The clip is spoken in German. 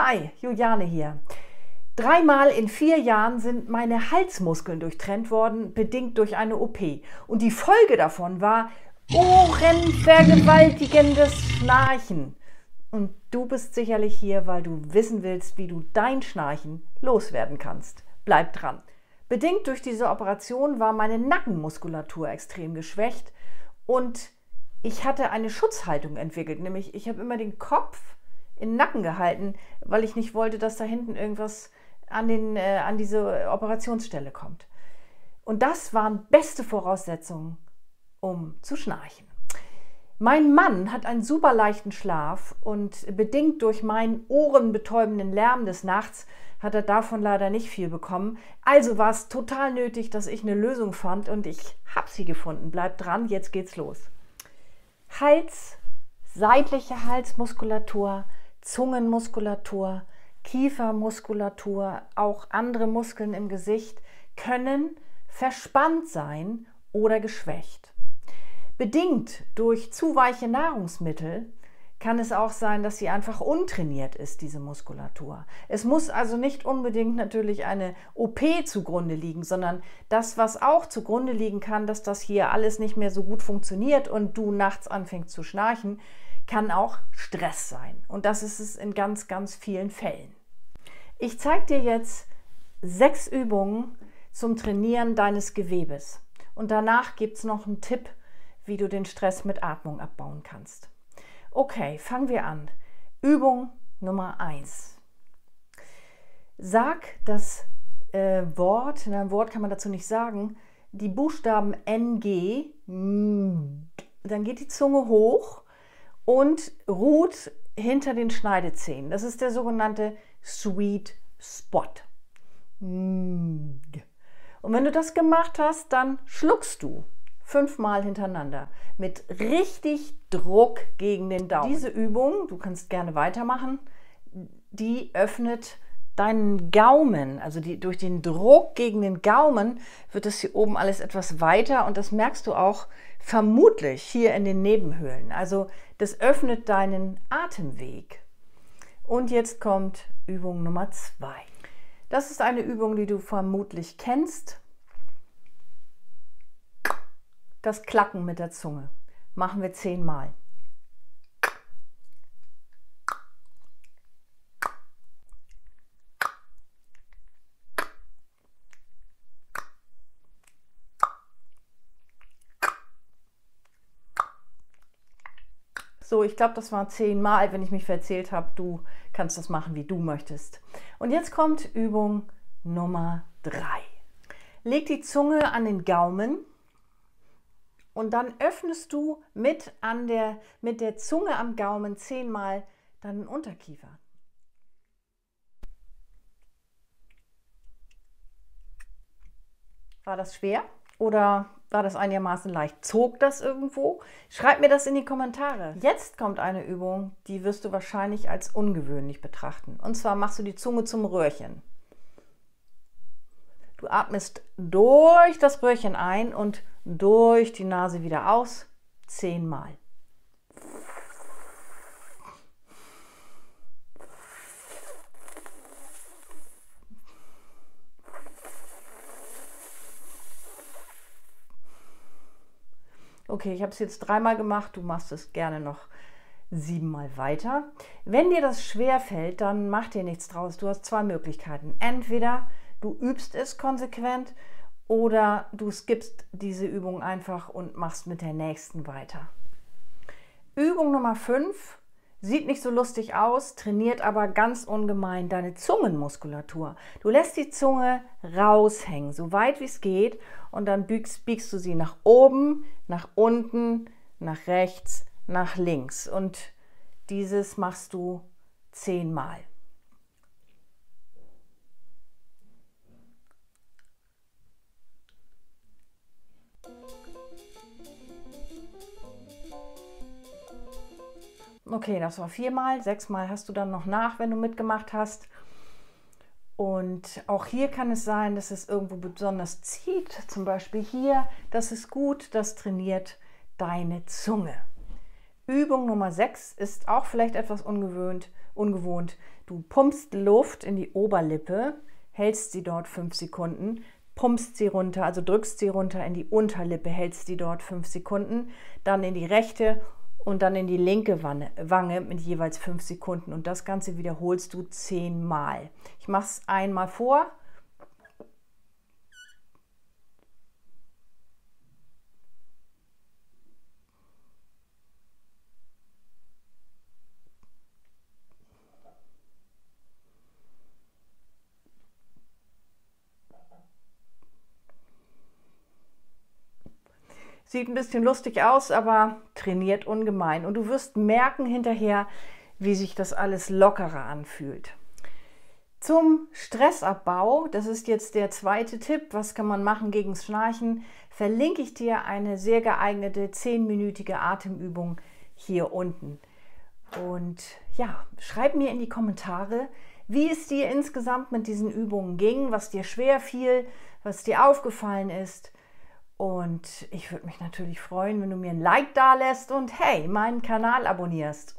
Hi, Juliane hier. 3-mal in 4 Jahren sind meine Halsmuskeln durchtrennt worden, bedingt durch eine OP. Und die Folge davon war ohrenvergewaltigendes Schnarchen. Und du bist sicherlich hier, weil du wissen willst, wie du dein Schnarchen loswerden kannst. Bleib dran. Bedingt durch diese Operation war meine Nackenmuskulatur extrem geschwächt und ich hatte eine Schutzhaltung entwickelt, nämlich ich habe immer den Kopf in den Nacken gehalten, weil ich nicht wollte, dass da hinten irgendwas an diese Operationsstelle kommt. Und das waren beste Voraussetzungen, um zu schnarchen. Mein Mann hat einen super leichten Schlaf und bedingt durch meinen ohrenbetäubenden Lärm des Nachts hat er davon leider nicht viel bekommen. Also war es total nötig, dass ich eine Lösung fand und ich habe sie gefunden. Bleibt dran, jetzt geht's los. Hals, seitliche Halsmuskulatur, Zungenmuskulatur, Kiefermuskulatur, auch andere Muskeln im Gesicht können verspannt sein oder geschwächt. Bedingt durch zu weiche Nahrungsmittel kann es auch sein, dass sie einfach untrainiert ist, diese Muskulatur. Es muss also nicht unbedingt natürlich eine OP zugrunde liegen, sondern das, was auch zugrunde liegen kann, dass das hier alles nicht mehr so gut funktioniert und du nachts anfängst zu schnarchen, kann auch Stress sein. Und das ist es in ganz, ganz vielen Fällen. Ich zeige dir jetzt 6 Übungen zum Trainieren deines Gewebes. Und danach gibt es noch einen Tipp, wie du den Stress mit Atmung abbauen kannst. Okay, fangen wir an. Übung Nummer 1. Sag das Wort, ein Wort kann man dazu nicht sagen, die Buchstaben NG, dann geht die Zunge hoch und ruht hinter den Schneidezähnen. Das ist der sogenannte Sweet Spot. Und wenn du das gemacht hast, dann schluckst du 5-mal hintereinander mit richtig Druck gegen den Daumen. Diese Übung, du kannst gerne weitermachen, die öffnet deinen Gaumen, also durch den Druck gegen den Gaumen wird es hier oben alles etwas weiter und das merkst du auch vermutlich hier in den Nebenhöhlen. Also das öffnet deinen Atemweg. Und jetzt kommt Übung Nummer 2. Das ist eine Übung, die du vermutlich kennst. Das Klacken mit der Zunge. Machen wir 10-mal. So, ich glaube, das war 10-mal, wenn ich mich verzählt habe. Du kannst das machen, wie du möchtest. Und jetzt kommt Übung Nummer 3. Leg die Zunge an den Gaumen. Und dann öffnest du mit der Zunge am Gaumen 10-mal deinen Unterkiefer. War das schwer oder war das einigermaßen leicht? Zog das irgendwo? Schreib mir das in die Kommentare. Jetzt kommt eine Übung, die wirst du wahrscheinlich als ungewöhnlich betrachten. Und zwar machst du die Zunge zum Röhrchen. Du atmest durch das Röhrchen ein und durch die Nase wieder aus, 10-mal. Okay, ich habe es jetzt 3-mal gemacht, du machst es gerne noch 7-mal weiter. Wenn dir das schwer fällt, dann mach dir nichts draus. Du hast 2 Möglichkeiten. Entweder du übst es konsequent oder du skippst diese Übung einfach und machst mit der nächsten weiter. Übung Nummer 5 sieht nicht so lustig aus, trainiert aber ganz ungemein deine Zungenmuskulatur. Du lässt die Zunge raushängen, so weit wie es geht, und dann biegst du sie nach oben, nach unten, nach rechts, nach links. Und dieses machst du 10-mal. Okay, das war 4-mal, 6-mal hast du dann noch nach, wenn du mitgemacht hast. Und auch hier kann es sein, dass es irgendwo besonders zieht, zum Beispiel hier. Das ist gut, das trainiert deine Zunge. Übung Nummer 6 ist auch vielleicht etwas ungewohnt. Du pumpst Luft in die Oberlippe, hältst sie dort 5 Sekunden, pumpst sie runter, also drückst sie runter in die Unterlippe, hältst sie dort 5 Sekunden, dann in die rechte und dann in die linke Wange mit jeweils 5 Sekunden. Und das Ganze wiederholst du 10 Mal. Ich mache es einmal vor. Sieht ein bisschen lustig aus, aber trainiert ungemein. Und du wirst merken hinterher, wie sich das alles lockerer anfühlt. Zum Stressabbau, das ist jetzt der zweite Tipp, was kann man machen gegen das Schnarchen, verlinke ich dir eine sehr geeignete 10-minütige Atemübung hier unten. Und ja, schreib mir in die Kommentare, wie es dir insgesamt mit diesen Übungen ging, was dir schwer fiel, was dir aufgefallen ist. Und ich würde mich natürlich freuen, wenn du mir ein Like da lässt und hey, meinen Kanal abonnierst.